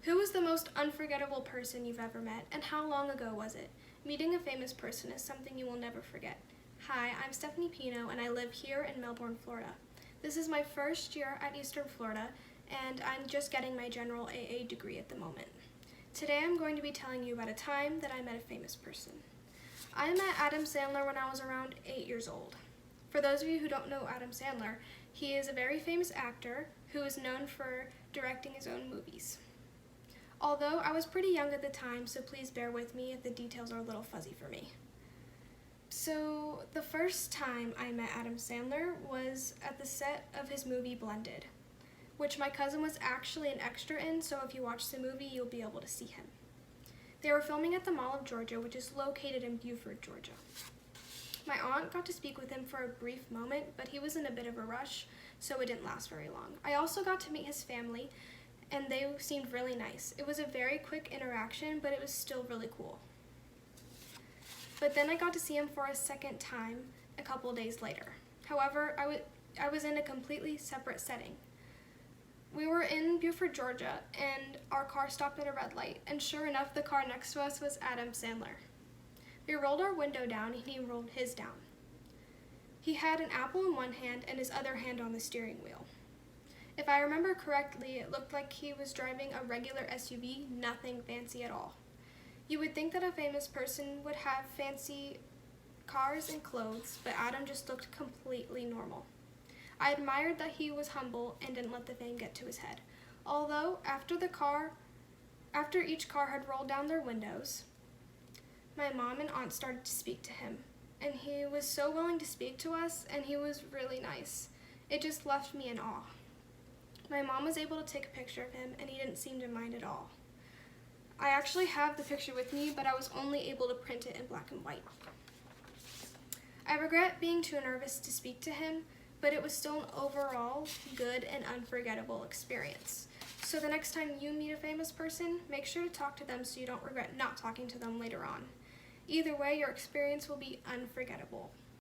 Who was the most unforgettable person you've ever met, and how long ago was it? Meeting a famous person is something you will never forget. Hi, I'm Stephanie Pino, and I live here in Melbourne, Florida. This is my first year at Eastern Florida, and I'm just getting my general AA degree at the moment. Today I'm going to be telling you about a time that I met a famous person. I met Adam Sandler when I was around 8 years old. For those of you who don't know Adam Sandler, he is a very famous actor who is known for directing his own movies. Although I was pretty young at the time, so please bear with me if the details are a little fuzzy for me. So the first time I met Adam Sandler was at the set of his movie Blended, which my cousin was actually an extra in, so if you watch the movie, you'll be able to see him. They were filming at the Mall of Georgia, which is located in Beaufort, Georgia. My aunt got to speak with him for a brief moment, but he was in a bit of a rush, so it didn't last very long. I also got to meet his family, and they seemed really nice. It was a very quick interaction, but it was still really cool. But then I got to see him for a second time a couple days later. However, I was in a completely separate setting. We were in Beaufort, Georgia, and our car stopped at a red light, and sure enough, the car next to us was Adam Sandler. We rolled our window down, and he rolled his down. He had an apple in one hand and his other hand on the steering wheel. If I remember correctly, it looked like he was driving a regular SUV, nothing fancy at all. You would think that a famous person would have fancy cars and clothes, but Adam just looked completely normal. I admired that he was humble and didn't let the fame get to his head. Although, after each car had rolled down their windows, my mom and aunt started to speak to him, and he was so willing to speak to us, and he was really nice. It just left me in awe. My mom was able to take a picture of him, and he didn't seem to mind at all. I actually have the picture with me, but I was only able to print it in black and white. I regret being too nervous to speak to him, but it was still an overall good and unforgettable experience. So the next time you meet a famous person, make sure to talk to them so you don't regret not talking to them later on. Either way, your experience will be unforgettable.